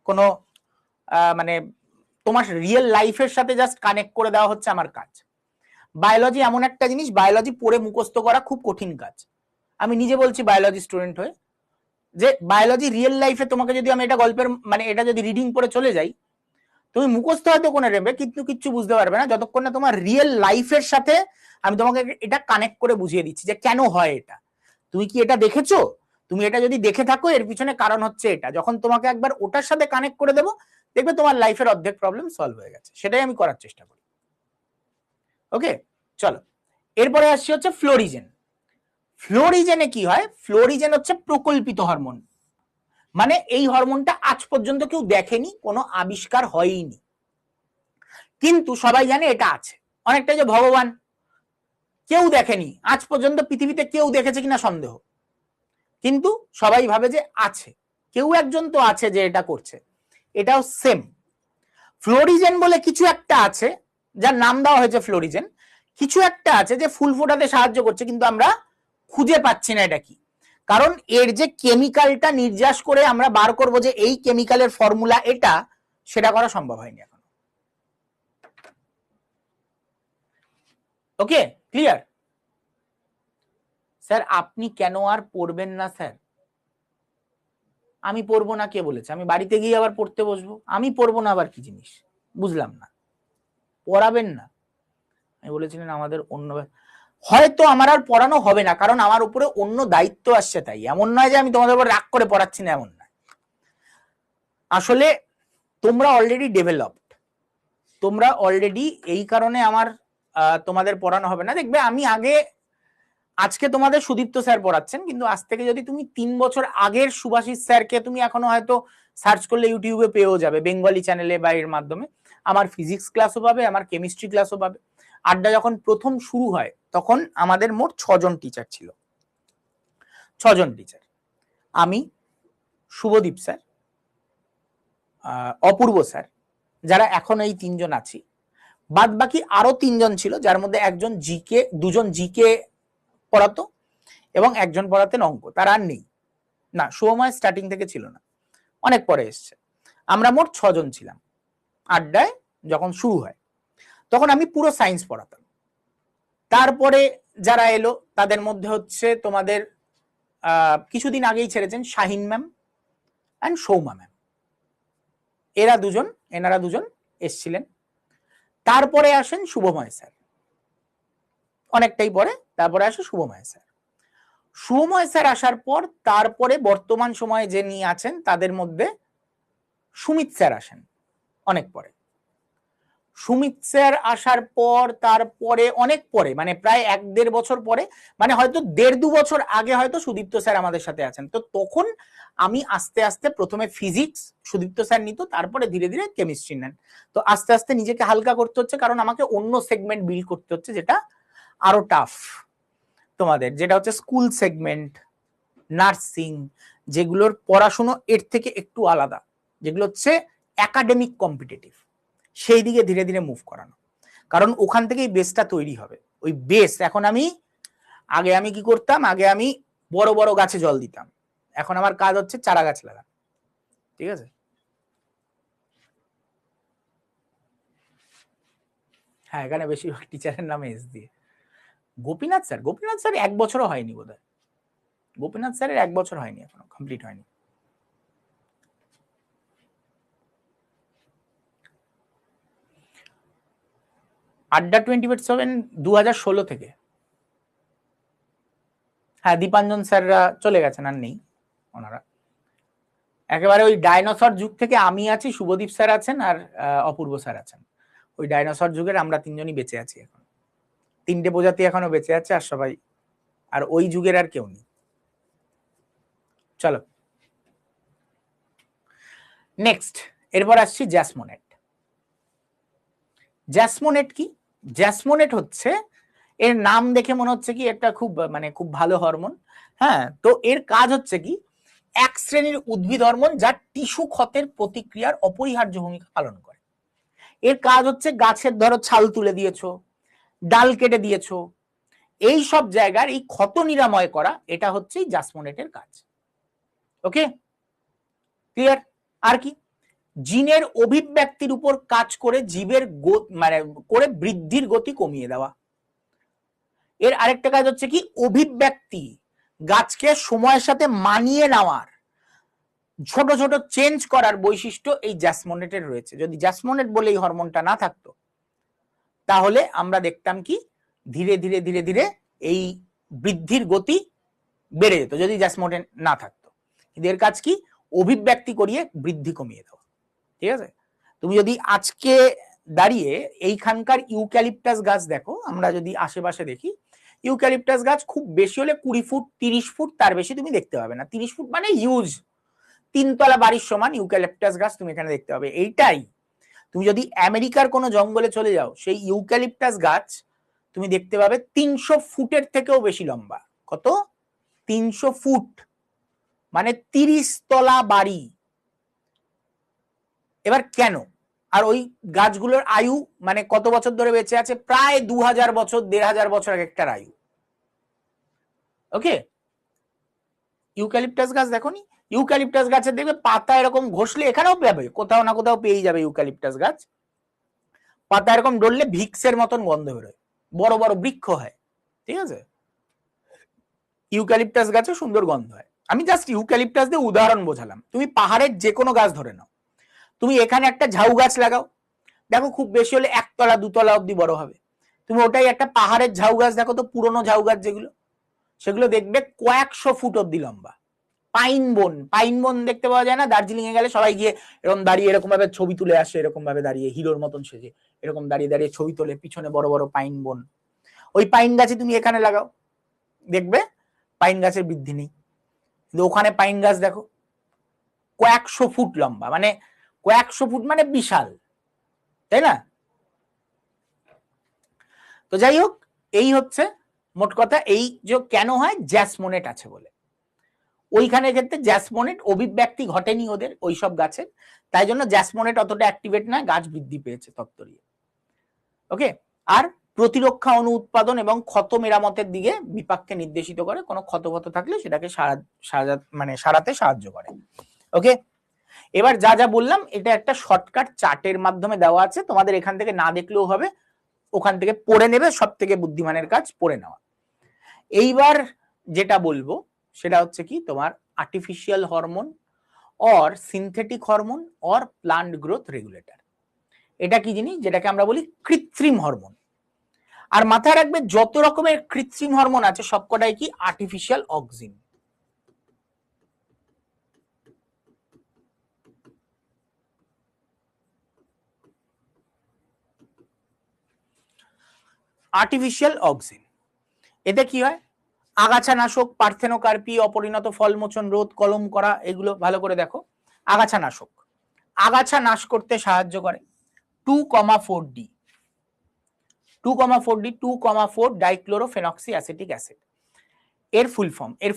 কোনো মানে তোমার রিয়েল লাইফের সাথে জাস্ট কানেক্ট করে দেওয়া হচ্ছে আমার কাজ। বায়োলজি এমন একটা জিনিস, বায়োলজি পড়ে মুখস্থ করা খুব কঠিন কাজ। আমি নিজে বলছি বায়োলজি স্টুডেন্ট হয়ে, যে বায়োলজি রিয়েল লাইফে তোমাকে যদি আমি এটা গল্পের মানে এটা যদি রিডিং পড়ে চলে যাই, তুমি মুখস্থ হয়তো করে নেবে কিন্তু কিচ্ছু বুঝতে পারবে না, যতক্ষণ না তোমার রিয়েল লাইফের সাথে আমি তোমাকে এটা কানেক্ট করে বুঝিয়ে দিচ্ছি যে কেন হয় এটা। তুমি কি এটা দেখেছো? তুমি এটা যদি দেখে থাকো, এর পিছনে কারণ হচ্ছে এটা। যখন তোমাকে একবার ওটার সাথে কানেক্ট করে দেবো, দেখবে তোমার লাইফের অর্ধেক প্রবলেম সলভ হয়ে গেছে। সেটাই আমি করার চেষ্টা করি। ওকে, চলো এরপরে আসছি হচ্ছে ফ্লোরিজেন। ফ্লোরিজেনে কি হয়? ফ্লোরিজেন হচ্ছে প্রকল্পিত হরমোন, মানে এই হরমোনটা আজ পর্যন্ত কেউ দেখেনি, কোনো আবিষ্কার হয়নি, কিন্তু সবাই জানে এটা আছে। অনেকটা যে ভগবান, কেউ দেখেনি আজ পর্যন্ত, পৃথিবীতে কেউ দেখেছে কিনা সন্দেহ, কিন্তু সবাই ভাবে যে আছে, কেউ একজন তো আছে যে এটা করছে। এটাও সেম, ফ্লোরিজেন বলে কিছু একটা আছে, যার নাম দেওয়া হয়েছে ফ্লোরিজেন। কিছু একটা আছে যে ফুল ফোটাতে সাহায্য করছে, কিন্তু আমরা খুঁজে পাচ্ছি না এটা কি। কারণ এর যে কেমিক্যালটা নির্যাস করে আমরা বার করব যে এই কেমিক্যালের ফর্মুলা এটা, সেটা করা সম্ভব হয়নি এখন। ওকে, ক্লিয়ার? স্যার আপনি কেন আর পড়বেন না? স্যার আমি পড়বো না কে বলেছে? আমি বাড়িতে গিয়ে আবার পড়তে বসবো? আমি পড়বো না আবার কি জিনিস, বুঝলাম না। পড়াবেন না আমি বলেছিলেন, আমাদের অন্য, হয়তো আমার আর পড়ানো হবে না, কারণ আমার উপরে অন্য দায়িত্ব আসছে। তাই এমন নয় যে আমি তোমাদের উপর রাগ করে পড়াচ্ছি না, এমন নয়। আসলে তোমরা অলরেডি ডেভেলপড, তোমরা অলরেডি, এই কারণে আমার তোমাদের পড়ানো হবে না। দেখবে আমি আগে, আজকে তোমাদের সুদীপ্ত স্যার পড়াচ্ছেন, কিন্তু আজ থেকে যদি তুমি 3 বছর আগের সুভাষিস স্যারকে তুমি এখনো হয়তো সার্চ করলে ইউটিউবে পেয়েও যাবে, বেঙ্গলি চ্যানেলে বা এর মাধ্যমে। আমার ফিজিক্স ক্লাসও পাবে, আমার কেমিস্ট্রি ক্লাসও পাবে। আড্ডা যখন প্রথম শুরু হয় তখন আমাদের মোট 6 জন টিচার ছিল, 6 জন টিচার। আমি, শুভদীপ স্যার, অপূর্ব স্যার, যারা এখন এই 3 জন আছি। বাদ বাকি আরো 3 জন ছিল, যার মধ্যে একজন জিকে, দুজন জিকে পড়াতো এবং একজন পড়াতেন অঙ্ক, তারা আর নেই। না, শুভময় স্টার্টিং থেকে ছিল না, অনেক পরে এসছে। আমরা মোট 6 জন ছিলাম আড্ডায় যখন শুরু হয়, তখন আমি পুরো সায়েন্স পড়াতাম। তারপরে যারা এলো তাদের মধ্যে হচ্ছে তোমাদের কিছুদিন আগেই ছেড়েছেন Shahin ma'am and Souma ma'am, এনারা দুজন এসছিলেন। তারপরে আসেন শুভময় স্যার, অনেকটাই পরে তারপরে আসে শুভময় স্যার। শুভময় স্যার আসার পর তারপরে বর্তমান সময়ে যে নিয়ে আছেন তাদের মধ্যে সুমিত স্যার আসেন অনেক পরে। সুমিত স্যার আসার পর তারপরে অনেক পরে, মানে প্রায় 1-1.5 বছর পরে, মানে হয়তো 1.5-2 বছর আগে হয়তো সুদীপ্ত স্যার আমাদের সাথে আছেন। তো তখন আমি আস্তে আস্তে প্রথমে ফিজিক্স সুদীপ্ত স্যার নিত, তারপরে ধীরে ধীরে কেমিস্ট্রি নেন। তো আস্তে আস্তে নিজেকে হালকা করতে হচ্ছে, কারণ আমাকে অন্য সেগমেন্ট বিল্ড করতে হচ্ছে যেটা আরো টাফ তোমাদের, যেটা হচ্ছে স্কুল সেগমেন্ট, নার্সিং, যেগুলোর পড়াশুনো এর থেকে একটু আলাদা, যেগুলো হচ্ছে একাডেমিক কম্পিটিটিভ, সেই দিকে ধীরে ধীরে মুভ করানো, কারণ ওখান থেকেই বেসটা তৈরি হবে। ওই বেস এখন আগে আমি কি করতাম, আগে আমি বড় বড় গাছে জল দিতাম, এখন আমার কাজ হচ্ছে চারা গাছ লাগা। ঠিক আছে, হ্যাঁ এখানে বেশিরভাগ টিচারের নামে এস দিয়ে। গোপীনাথ স্যার 1 বছরও হয়নি বোধহয়, গোপীনাথ স্যারের 1 বছর হয়নি, এখনো কমপ্লিট হয়নি। আড্ডা 24/7 2016 থেকে। হ্যাঁ দীপাঞ্জন স্যাররা চলে গেছেন, আর নেই ওনারা। একেবারে ওই ডাইনোসর যুগ থেকে আমি আছি, শুভদীপ স্যার আছেন আর অপূর্ব স্যার আছেন। ওই ডাইনোসর যুগের আমরা 3 জনই বেঁচে আছি এখন, 3টে প্রজাতি এখনো বেঁচে আছে, আর সবাই আর ওই যুগের আর কেউ নেই। চলো নেক্সট, এরপর আসছি জ্যাসমোনেট। জ্যাসমোনেট কি? জ্যাসমোনেট হচ্ছে, এর নাম দেখে মনে হচ্ছে কি একটা খুব মানে খুব ভালো হরমোন। হ্যাঁ, তো এর কাজ হচ্ছে কি, এক শ্রেণীর উদ্ভিদ হরমোন যা টিস্যু ক্ষতের প্রতিক্রিয়ার অপরিহার্য ভূমিকা পালন করে। এর কাজ হচ্ছে গাছের ধরো ছাল তুলে দিয়েছো, ডাল কেটে দিয়েছো, এই সব জায়গার এই ক্ষত নিরাময় করা, এটা হচ্ছে জ্যাসমোনেটের কাজ। ওকে, ক্লিয়ার? আর কি, জিনের অভিব্যক্তির উপর কাজ করে জীবের মানে করে বৃদ্ধির গতি কমিয়ে দেওয়া। এর আরেকটা কাজ হচ্ছে কি, অভিব্যক্তি, গাছকে সময়ের সাথে মানিয়ে নেওয়ার, ছোট ছোট চেঞ্জ করার বৈশিষ্ট্য এই জ্যাসমোনেটের রয়েছে। যদি জ্যাসমোনেট বলে এই হরমোনটা না থাকতো, তাহলে আমরা দেখতাম কি ধীরে ধীরে ধীরে ধীরে এই বৃদ্ধির গতি বেড়ে যেত, যদি জ্যাসমোনেট না থাকতো। কিন্তু এর কাজ কি, অভিব্যক্তি করিয়ে বৃদ্ধি কমিয়ে দেওয়া। ঠিক আছে, তুমি যদি আজকে দাঁড়িয়ে এইখানকার ইউক্যালিপটাস গাছ দেখো, আমরা যদি আশেপাশে দেখি, ইউক্যালিপটাস গাছ খুব বেশি হলে 20 ফুট 30 ফুট, তার বেশি তুমি দেখতে পাবে না। 30 ফুট মানে হিউজ, 3 তলা বাড়ির সমান ইউক্যালিপটাস গাছ তুমি এখানে দেখতে পাবে। এইটাই তুমি যদি আমেরিকার কোনো জঙ্গলে চলে যাও, সেই ইউক্যালিপটাস গাছ তুমি দেখতে পাবে 300 ফুটের থেকেও বেশি লম্বা। কত? 300 ফুট, মানে 30 তলা বাড়ি। এবার কেন? আর ওই গাছগুলোর আয়ু মানে কত বছর ধরে বেঁচে আছে? প্রায় 2000 বছর, 1500 বছর এক একটার আয়ু। ওকে, ইউক্যালিপটাস গাছ দেখো নি, ইউক্যালিপটাস গাছের দেখবে পাতা এরকম ঘষলে, এখানেও পাবে, কোথাও না কোথাও পেয়ে যাবে ইউক্যালিপটাস গাছ, পাতা এরকম ডললে ভিক্সের মতন গন্ধ বেরোয়, বড় বড় বৃক্ষ হয়। ঠিক আছে, ইউক্যালিপটাস গাছে সুন্দর গন্ধ হয়। আমি জাস্ট ইউক্যালিপটাস দিয়ে উদাহরণ বোঝালাম। তুমি পাহাড়ের যে কোনো গাছ ধরে নাও, তুমি এখানে একটা ঝাউ গাছ লাগাও, দেখো খুব বেশি হলে 1 তলা 2 তলা অব্দি বড় হবে। তুমি ওটাই একটা পাহাড়ের ঝাউ গাছ দেখো তো, পুরনো ঝাউ গাছ যেগুলো, সেগুলো দেখবে কয়েকশো ফুট অব্দি লম্বা। পাইন বন দেখতে পাওয়া যায় না? দার্জিলিং এ গেলে সবাই গিয়ে এরকম দাঁড়িয়ে এরকম ভাবে ছবি তুলে আসে, এরকম ভাবে দাঁড়িয়ে হিরোর মতন সেজে এরকম দাঁড়িয়ে দাঁড়িয়ে ছবি তোলে, পিছনে বড় বড় পাইন বন। ওই পাইন গাছে তুমি এখানে লাগাও, দেখবে পাইন গাছের বৃদ্ধি নেই। কিন্তু ওখানে পাইন গাছ দেখো কয়েকশো ফুট লম্বা, মানে কয়েকশো ফুট মানে বিশাল, তাই না? তো যাই হোক, এই হচ্ছে মোট কথা, এই যে কেন হয়, জ্যাসমোনেট আছে বলে। ওইখানে ক্ষেত্রে জ্যাসমোনেট অভিব্যক্তি ঘটেনি ওদের ওইসব গাছের, তাই জন্য জ্যাসমোনেট অতটা অ্যাক্টিভেট না, গাছ বৃদ্ধি পেয়েছে তত্তরিয়ে। ওকে, আর প্রতিরক্ষা অণু উৎপাদন এবং ক্ষত মেরামতের দিকে বিপাককে নির্দেশিত করে, কোনো ক্ষত থাকলে সেটাকে সারাতে সাহায্য করে। ওকে, এবার যা যা বললাম এটা একটা শর্টকাট চার্টের মাধ্যমে দেওয়া আছে, তোমাদের এখান থেকে না দেখলেও হবে, ওখান থেকে পড়ে নেবে, সব থেকে বুদ্ধিমানের কাজ পড়ে নেওয়া। এইবার যেটা বলবো সেটা হচ্ছে কি, তোমার artificial hormone or synthetic hormone or plant growth regulator. এটা কি জিনিস? যেটাকে আমরা বলি কৃত্রিম হরমোন। আর মাথায় রাখবে যত রকমের কৃত্রিম হরমোন আছে সবকটাই কি আর্টিফিশিয়াল অক্সিন। আর্টিফিশিয়াল অক্সিন, এতে কি হয়? আগাছা নাশক, পার্থেনোকার্পি, অপরিণত ফলমোচন রোধ, কলম করা, এগুলো ভালো করে দেখো। আগাছা নাশক, আগাছা নাশ করতে সাহায্য করে। 2,4-D, 2,4-D, 2,4 ডাইক্লোরোফেনক্সি acetic acid. এর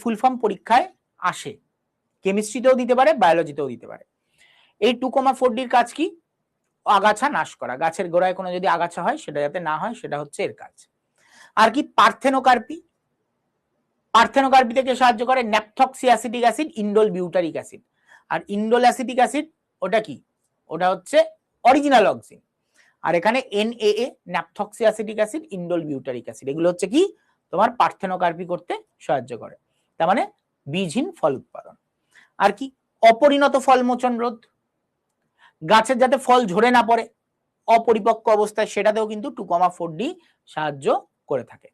ফুল ফর্ম পরীক্ষায় আসে, কেমিস্ট্রিতেও দিতে পারে, বায়োলজিতেও দিতে পারে। এই 2,4-ডির কাজ কি? আগাছা নাশ করা, গাছের গোড়ায় কোনো যদি আগাছা হয় সেটা যাতে না হয়, সেটা হচ্ছে এর কাজ। আর কি? পার্থেনোকার্পি, পার্থেনোকার্পি থেকে সাহায্য করে naphthoxy acetic acid, indole butyric acid. আর ইন্ডোল অ্যাসিটিক অ্যাসিড ওটা কি? ওটা হচ্ছে অরিজিনাল অক্সিন। আর এখানে NaA, naphthoxy acetic acid, indole butyric acid, এগুলো হচ্ছে কি? তোমার পার্থেনোকার্পি করতে সাহায্য করে, তার মানে বীজহীন ফল উৎপাদন। আর কি? অপরিণত ফলমোচন রোধ, গাছের যাতে ফল ঝরে না পড়ে অপরিপক্ক অবস্থায়, সেটাতেও কিন্তু 2,4-D সাহায্য করে থাকে।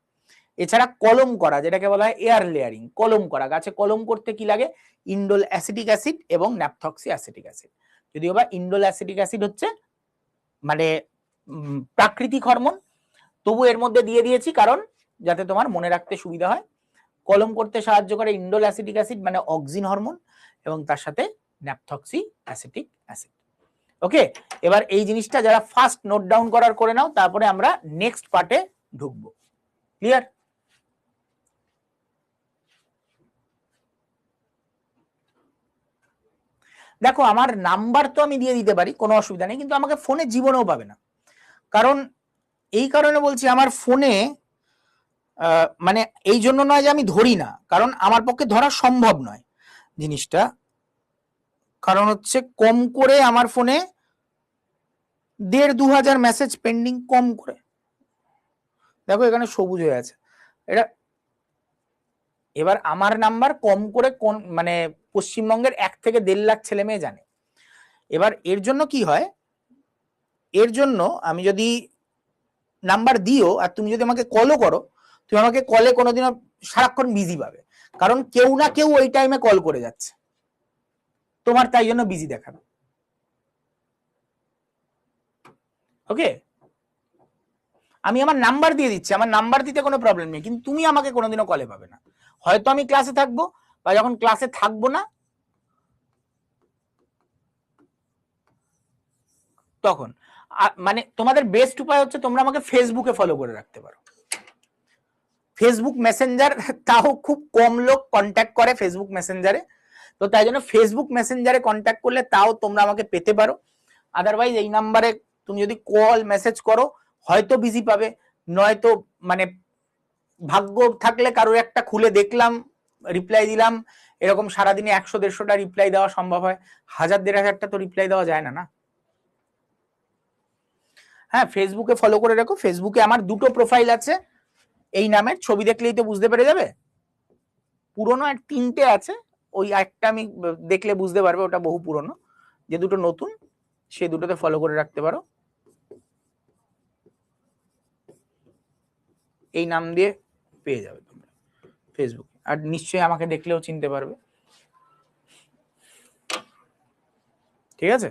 এছাড়া কলম করা, যেটাকে বলা হয় এয়ার লেয়ারিং, কলম করা, গাছে কলম করতে কি লাগে? ইন্ডোল অ্যাসিটিক অ্যাসিড এবং ন্যাপথক্সি অ্যাসিটিক অ্যাসিড। যদিও বা ইন্ডোল অ্যাসিটিক অ্যাসিড হচ্ছে মানে প্রাকৃতিক হরমোন, তবু এর মধ্যে দিয়ে দিয়েছি কারণ যাতে তোমার মনে রাখতে সুবিধা হয়। কলম করতে সাহায্য করে ইন্ডোল অ্যাসিটিক অ্যাসিড মানে অক্সিন হরমোন, এবং তার সাথে ন্যাপথক্সি অ্যাসিটিক অ্যাসিড। ওকে, এবার এই জিনিসটা যারা ফার্স্ট নোট ডাউন করার করে নাও, তারপরে আমরা নেক্সট পার্টে ঢুকবো। ক্লিয়ার? দেখো আমার নাম্বার তো আমি দিয়ে দিতে পারি, কোনো অসুবিধা নেই, কিন্তু আমাকে ফোনে জীবনেও পাবে না। কারণ এই কারণে বলছি, আমার ফোনে মানে এই জন্য নয় যে আমি ধরি না, কারণ আমার পক্ষে ধরা সম্ভব নয় জিনিসটা। কারণ হচ্ছে কম করে আমার ফোনে 1,500-2,000 মেসেজ পেন্ডিং, কম করে। দেখো এখানে সবুজ হয়ে আছে এটা। এবার আমার নাম্বার কম করে কোন মানে পশ্চিমবঙ্গের 1 থেকে 1.5 লাখ ছেলে মেয়ে জানে। এবার এর জন্য কি হয়, এর জন্য আমি যদি নাম্বার দিও আর তুমি যদি আমাকে কলও করো, তুমি আমাকে কলে কোনোদিনও সারাক্ষণ বিজি পাবে, কারণ কেউ না কেউ ওই টাইমে কল করে যাচ্ছে, তোমার তাই জন্য বিজি দেখাবে। ওকে, আমি আমার নাম্বার দিয়ে দিচ্ছি, আমার নাম্বার দিতে কোনো প্রবলেম নেই, কিন্তু তুমি আমাকে কোনোদিনও কলে পাবে না। হয়তো আমি ক্লাসে থাকবো, বা যখন ক্লাসে থাকবো না তখন। মানে তোমাদের বেস্ট উপায় হচ্ছে তোমরা আমাকে ফেসবুকে ফলো করে রাখতে পারো। ফেসবুক মেসেঞ্জার, তাও খুব কম লোক কন্ট্যাক্ট করে ফেসবুক মেসেঞ্জারে, তো তাই জন্য ফেসবুক মেসেঞ্জারে কন্ট্যাক্ট করলে তাও তোমরা আমাকে পেতে পারো। আদারওয়াইজ এই নাম্বারে তুমি যদি কল মেসেজ করো হয়তো বিজি পাবে, নয়তো মানে ভাগ্য থাকলে কারোর একটা খুলে দেখলাম, রিপ্লাই দিলাম। এরকম সারাদিনে 100-150টা রিপ্লাই দেওয়া সম্ভব হয়, 1000-1500টা তো রিপ্লাই দেওয়া যায় না। না, হ্যাঁ, ফেসবুকে ফলো করে রাখো। ফেসবুকে আমার 2টো প্রোফাইল আছে, এই নামের, ছবি দেখলেই তো বুঝতে পেরে যাবে। পুরনো আর 3টে আছে, ওই একটা আমি দেখলে বুঝতে পারবে ওটা বহু পুরনো। যে 2টো নতুন সে 2টোতে ফলো করে রাখতে পারো, এই নাম দিয়ে পেয়ে যাবে তোমরা ফেসবুকে, আর নিশ্চয়ই আমাকে দেখলেও চিনতে পারবে। ঠিক আছে,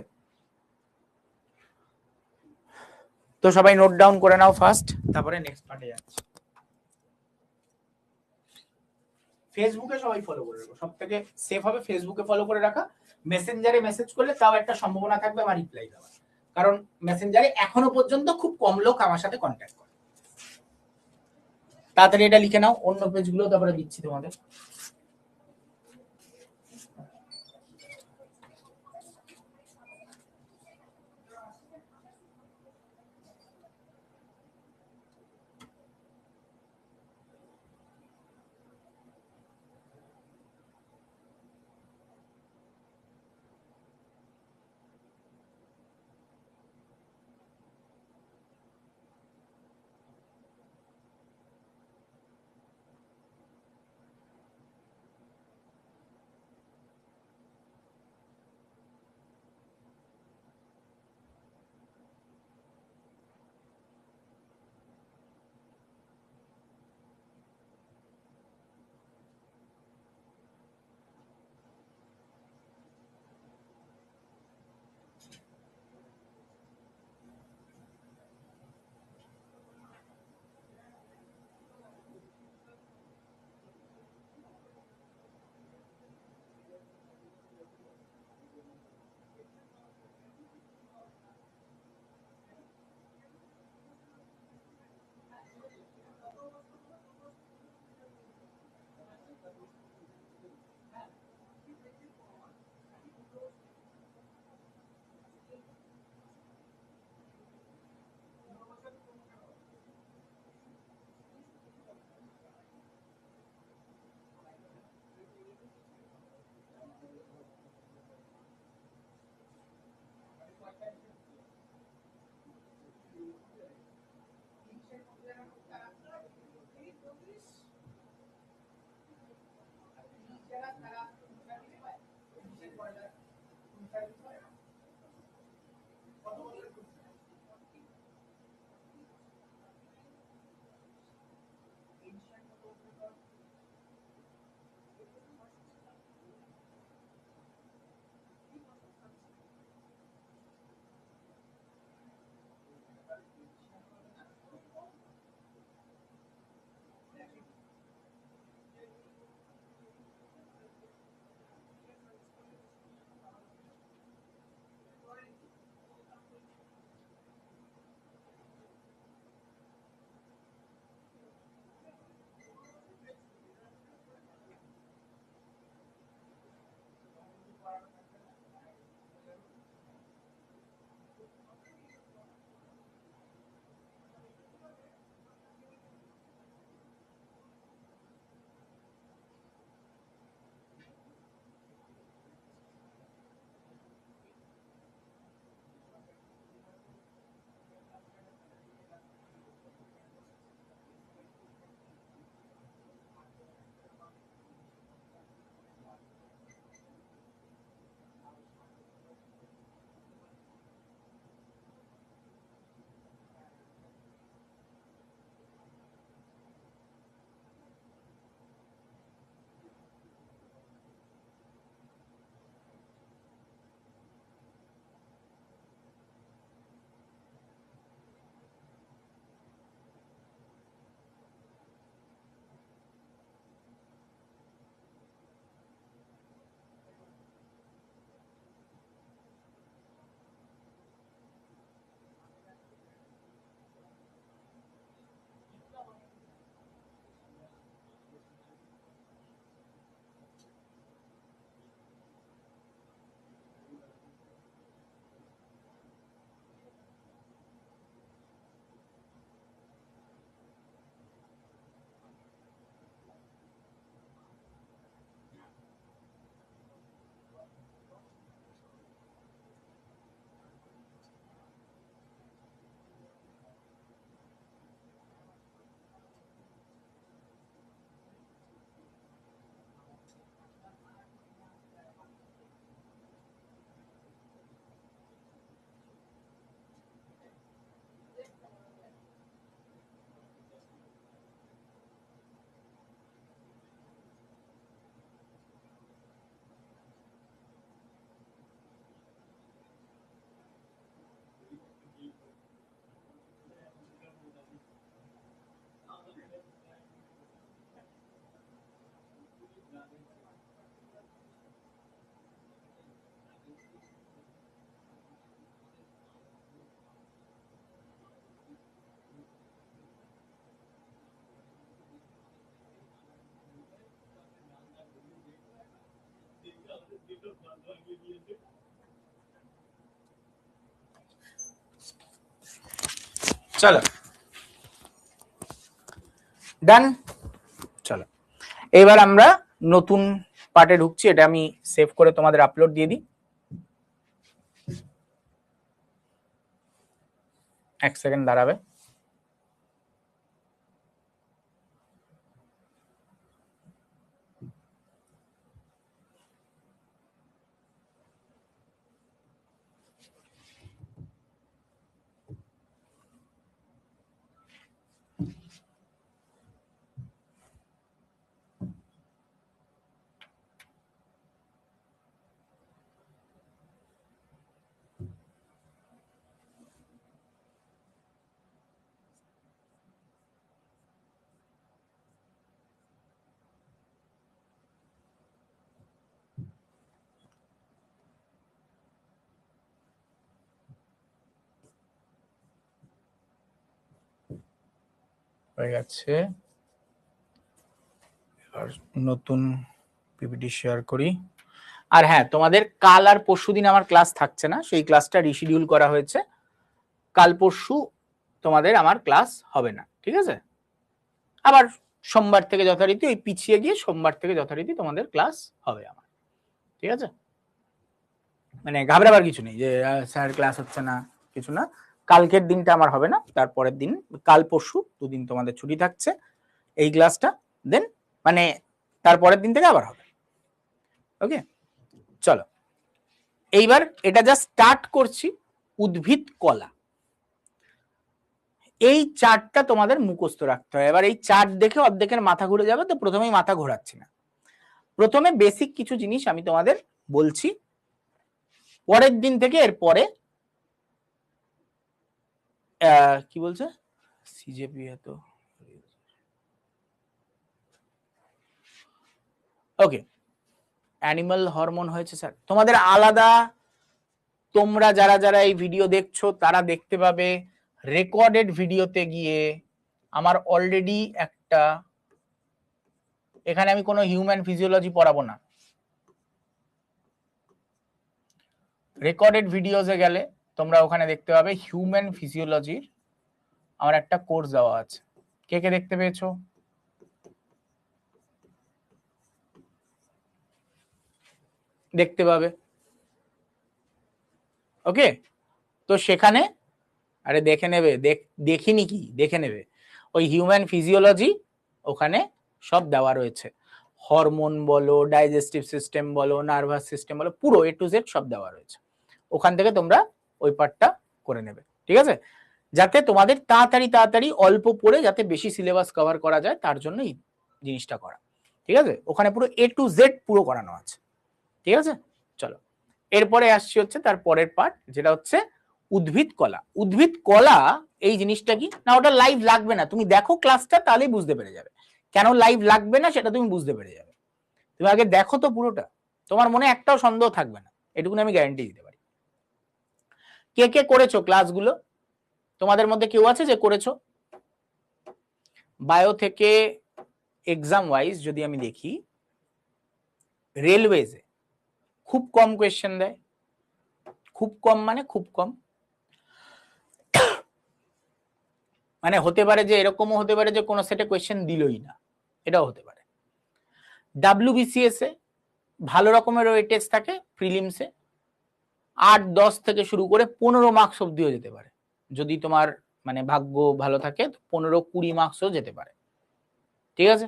তো সবাই নোট ডাউন করে নাও ফার্স্ট, তারপরে নেক্সট পার্টে যাচ্ছি। ফেসবুকে সবাই ফলো করে রাখো, সব থেকে সেফ হবে ফেসবুকে ফলো করে রাখা। মেসেঞ্জারে মেসেজ করলে তাও একটা সম্ভাবনা থাকবে আমার রিপ্লাই দেওয়ার, কারণ মেসেঞ্জারে এখনো পর্যন্ত খুব কম লোক আমার সাথে কন্ট্যাক্ট করে। তাড়াতাড়ি এটা লিখে নাও, অন্য পেজগুলো তারপরে দিচ্ছি তোমাদের। চলো ডান। চলো এবার আমরা নতুন পার্টে ঢুকছি, এটা আমি সেভ করে তোমাদের আপলোড দিয়ে দিই। এক সেকেন্ড দাঁড়াবে। হয়ে গেছে, এবার নতুন পিপিটি শেয়ার করি। আর হ্যাঁ, তোমাদের কাল আর পরশু দিন আমার ক্লাস থাকছে না, সেই ক্লাসটা রিশিডিউল করা হয়েছে। কাল পরশু তোমাদের আমার ক্লাস হবে না, ঠিক আছে? আবার সোমবার থেকে যথারীতি ওই পিছিয়ে গিয়ে সোমবার থেকে যথারীতি তোমাদের ক্লাস হবে আমার, ঠিক আছে? মানে ঘাবড়াবার কিছু নেই যে স্যার ক্লাস হচ্ছে না, কিছু না। কালকের দিনটা আমার হবে না, তারপরের দিন কাল পরশু দুদিন তোমাদের ছুটি থাকছে এই ক্লাসটা, দেন মানে তারপরের দিন থেকে আবার হবে। ওকে, চলো এইবার এটা জাস্ট স্টার্ট করছি। উদ্ভিদ কলা, এই চার্টটা তোমাদের মুখস্থ রাখতে হয়। এবার এই চার্ট দেখে অর্ধেকের মাথা ঘুরে যাবে, তো প্রথমেই মাথা ঘোরাচ্ছি না। প্রথমে বেসিক কিছু জিনিস আমি তোমাদের বলছি, পরের দিন থেকে এর পরে কি বলছে সিজেপি এত। ওকে, অ্যানিমাল হরমোন হয়েছে স্যার তোমাদের আলাদা। তোমরা যারা যারা এই ভিডিও দেখছো তারা দেখতে পাবে রেকর্ডেড ভিডিওতে গিয়ে আমার অলরেডি একটা, এখানে আমি কোনো হিউম্যান ফিজিওলজি পড়াবো না। রেকর্ডেড ভিডিওসে গেলে তোমরা ওখানে দেখতে পাবে হিউম্যান ফিজিওলজির আমার একটা কোর্স দেওয়া আছে। কে কে দেখতে পেয়েছো? দেখতে পাবে। ওকে, তো সেখানে আরে দেখে নেবে, দেখিনি কি দেখে নেবে, ওই হিউম্যান ফিজিওলজি ওখানে সব দেওয়া রয়েছে। হরমোন বলো, ডাইজেস্টিভ সিস্টেম বলো, নার্ভাস সিস্টেম বলো, পুরো এ টু জেড সব দেওয়া রয়েছে। ওখান থেকে তোমরা ওই পার্টটা করে নেবে, ঠিক আছে? যাতে তোমাদের তাড়াতাড়ি অল্প পড়ে যাতে বেশি সিলেবাস কভার করা যায়, তার জন্য এই জিনিসটা করা, ঠিক আছে? ওখানে পুরো এ টু জেড পুরো করানো আছে, ঠিক আছে? চলো এরপরে আসছি হচ্ছে তার পরের পার্ট, যেটা হচ্ছে উদ্ভিদ কলা। উদ্ভিদ কলা এই জিনিসটা কি না, ওটা লাইভ লাগবে না, তুমি দেখো ক্লাসটা তাহলেই বুঝতে পেরে যাবে। কেন লাইভ লাগবে না সেটা তুমি বুঝতে পেরে যাবে। তুমি আগে দেখো তো পুরোটা, তোমার মনে একটাও সন্দেহ থাকবে না, এটুকুনি আমি গ্যারান্টি দিতে পারি। কে কে করেছো ক্লাসগুলো? তোমাদের মধ্যে কেউ আছে যে করেছো? বায়ো থেকে এক্সাম ওয়াইজ যদি আমি দেখি, রেলওয়েজে খুব কম কোয়েশ্চেন দেয়, খুব কম মানে খুব কম। মানে হতে পারে যে এরকমও হতে পারে যে কোনো সেটে কোয়েশ্চেন দিলই না, এটাও হতে পারে। ডাব্লিউবিসিএস এ ভালো রকমের ওয়েটেজ থাকে, প্রিলিমসে 8-10 থেকে শুরু করে 15 মার্কস অব্দিও যেতে পারে, যদি তোমার মানে ভাগ্য ভালো থাকে 15-20 মার্কসও যেতে পারে, ঠিক আছে?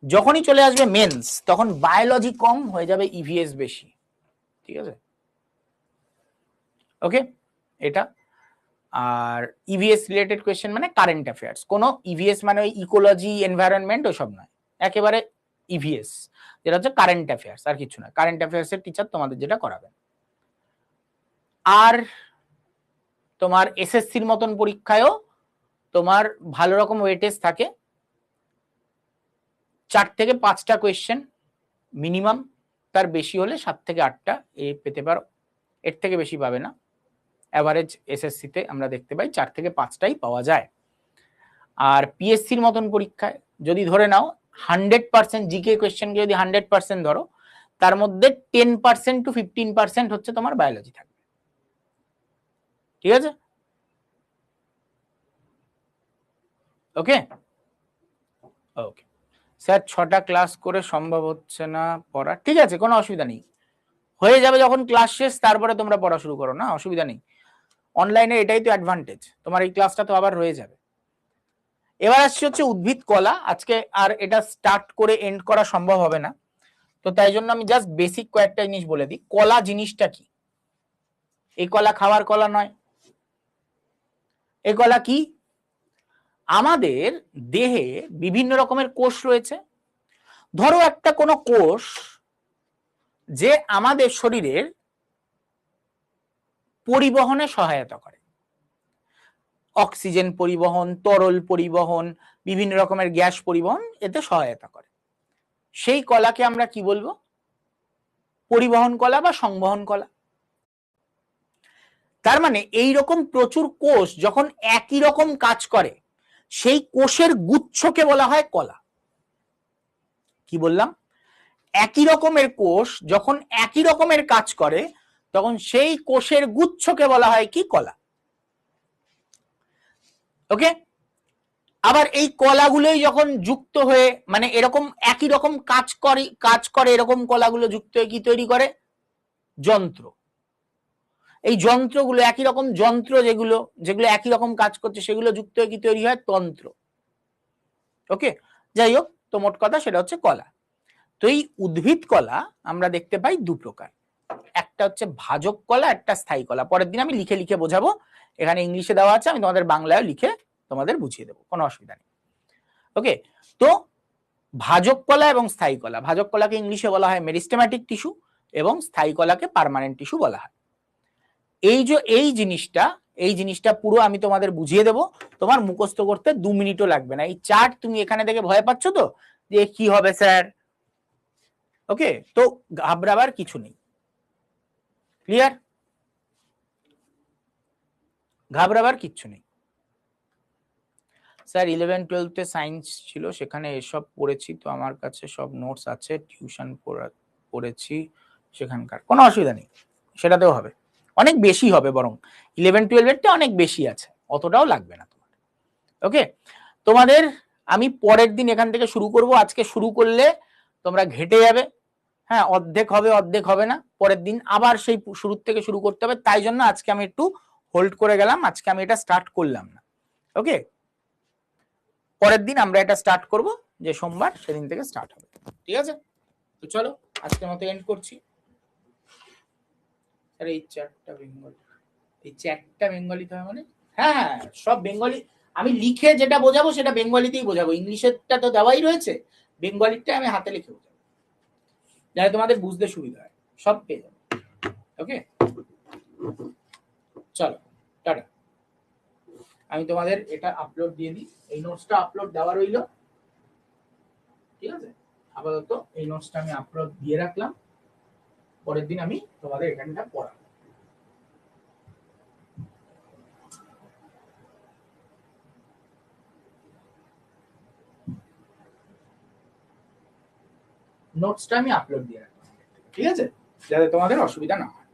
যখনই চলে আসবে মেন্স তখন বায়োলজি কম হয়ে যাবে, ইভিএস বেশি, ঠিক আছে? ওকে, এটা। আর ইভিএস রিলেটেড কোয়েশ্চেন মানে কারেন্ট অ্যাফেয়ার্স, কোনো ইভিএস মানে ওই ইকোলজি এনভায়রনমেন্ট ওসব নয়, একেবারে ইভিএস যেটা হচ্ছে কারেন্ট অ্যাফেয়ার্স, আর কিছু না। কারেন্ট অ্যাফেয়ার্স এর টিচার তোমাদের যেটা করাবেন। আর তোমার এসএসসির মতন পরীক্ষায়ও তোমার ভালো রকম ওয়েটেজ থাকে, 4 থেকে 5টা কোয়েশ্চেন মিনিমাম, তার বেশি হলে 7 থেকে 8টা এই পেতে পারো, এর থেকে বেশি পাবে না। অ্যাভারেজ এসএসসিতে আমরা দেখতে পাই 4 থেকে 5টাই পাওয়া যায়। আর পিএসসির মতন পরীক্ষায় যদি ধরে নাও 100% জিকে কোয়েশ্চেনকে যদি 100% ধরো, তার মধ্যে 10% to 15% হচ্ছে তোমার বায়োলজি থাকবে, ঠিক আছে? ওকে ওকে স্যার 6টা ক্লাস করে সম্ভব হচ্ছে না পড়া, ঠিক আছে কোনো অসুবিধা নেই, হয়ে যাবে যখন ক্লাস শেষ তারপরে তোমরা পড়া শুরু করো না, অসুবিধা নেই, অনলাইনে এটাই তো অ্যাডভান্টেজ, তোমার এই ক্লাসটা তো আবার রয়ে যাবে। এবার আসছে হচ্ছে উদ্ভিদ কলা, আজকে আর এটা স্টার্ট করে এন্ড করা সম্ভব হবে না, তো তাই জন্য আমি জাস্ট বেসিক কয়েকটা জিনিস বলে দিই। কলা জিনিসটা কি? এই কলা খাওয়ার কলা নয়। এই কলা কি? আমাদের দেহে বিভিন্ন রকমের কোষ রয়েছে, ধরো একটা কোনো কোষ যে আমাদের শরীরের পরিবহনে সহায়তা করে, অক্সিজেন পরিবহন, তরল পরিবহন, বিভিন্ন রকমের গ্যাস পরিবহন এতে সহায়তা করে, সেই কলাকে আমরা কি বলবো? পরিবহন কলা বা সংবহন কলা। তার মানে এই রকম প্রচুর কোষ যখন একই রকম কাজ করে সেই কোষের গুচ্ছকে বলা হয় কলা। কি বললাম? একই রকমের কোষ যখন একই রকমের কাজ করে তখন সেই কোষের গুচ্ছকে বলা হয় কি? কলা। ওকে, আবার এই কলাগুলোই যখন যুক্ত হয়ে মানে এরকম একই রকম কাজ করে এরকম কলাগুলো যুক্ত হয়ে কি তৈরি করে? যন্ত্র। এই যন্ত্রগুলো একই রকম যন্ত্র যেগুলো যেগুলো একই রকম কাজ করছে সেগুলো যুক্ত হয়ে কি তৈরি হয়? তন্ত্র। ওকে, যাই হোক, তো মোট কথা সেটা হচ্ছে কলা। তো এই উদ্ভিদ কলা আমরা দেখতে পাই দু প্রকার, একটা হচ্ছে ভাজক কলা, একটা স্থায়ী কলা। পরের দিন আমি লিখে লিখে বোঝাবো, এখানে ইংলিশে দেওয়া আছে, আমি তোমাদের বাংলায় লিখে তোমাদের বুঝিয়ে দেবো, কোনো অসুবিধা নেই। ওকে, তো ভাজক কলা এবং স্থায়ী কলা, ভাজক কলাকে ইংলিশে বলা হয় মেরিস্টেমেটিক টিস্যু এবং স্থায়ী কলাকে পার্মানেন্ট টিস্যু বলা হয়। এই জিনিসটা পুরো আমি তোমাদের বুঝিয়ে দেবো, তোমার মুখস্থ করতে 2 মিনিটও লাগবে না। এই চার্ট তুমি এখানে থেকে ভয় পাচ্ছ তো যে কি হবে স্যার, ওকে, তো ঘাবড়াবার কিছু নেই, ক্লিয়ার? ঘাবড়াবার কিচ্ছু নেই। স্যার 11-12 সায়েন্স ছিল, সেখানে এসব পড়েছি, তো আমার কাছে সব নোটস আছে, টিউশন পড়েছি সেখানকার, কোনো অসুবিধা নেই, সেটাতেও হবে, অনেক বেশি হবে, বরং 11-12 অনেক বেশি আছে, অতটাও লাগবে না তোমার। ওকে, তোমাদের আমি পরের দিন এখান থেকে শুরু করব, আজকে শুরু করলে তোমরা ঘেটে যাবে, হ্যাঁ, অর্ধেক হবে অর্ধেক হবে না, পরের দিন আবার সেই শুরু থেকে শুরু করতে হবে, তাই জন্য আজকে আমি একটু হোল্ড করে গেলাম, আজকে আমি এটা স্টার্ট করলাম না। ওকে, পরের দিন আমরা এটা স্টার্ট করব, যে সোমবার সেদিন থেকে স্টার্ট হবে, ঠিক আছে? তো চলো আজকের মতো এন্ড করছি। আরে এই চারটা বেঙ্গলিতে হয় মানে? হ্যাঁ, সব বেঙ্গলি, আমি লিখে যেটা বোঝাবো সেটা বেঙ্গলিতেই বোঝাবো, ইংলিশেরটা তো দেওয়াই রয়েছে, বেঙ্গলিটা আমি হাতে লিখে বোঝাবো, যাতে তোমাদের বুঝতে সুবিধা হয়, সব পেয়ে যাবে। ওকে, চলো টাটা। আমি তোমাদের এটা আপলোড দিয়ে দিই, এই নোটসটা আপলোড দেওয়া রইল, ঠিক আছে? আপাতত এই নোটসটা আমি আপলোড দিয়ে রাখলাম, পরের দিন আমি তোমাদের এখানটা পড়াবো। নোটসটা আমি আপলোড দিয়ে রাখলাম, ঠিক আছে, যাতে তোমাদের অসুবিধা না হয়।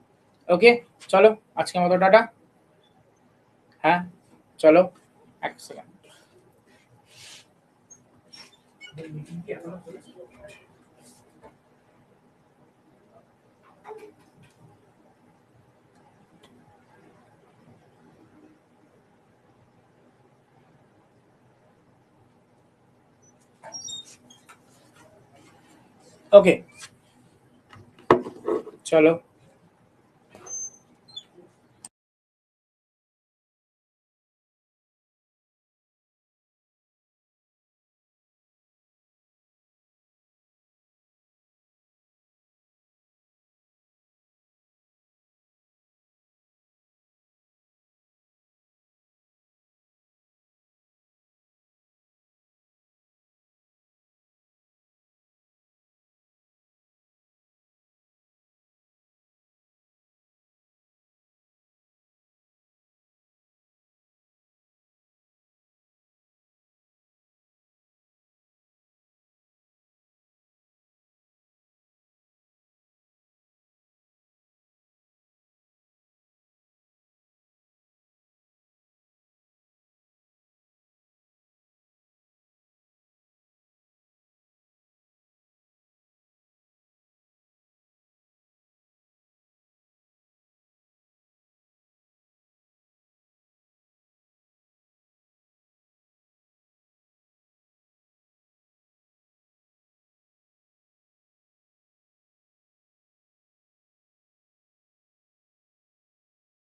ওকে, চলো আজকের মতো টাটা। হ্যাঁ চলো, এক সেকেন্ড। ওকে, চলো।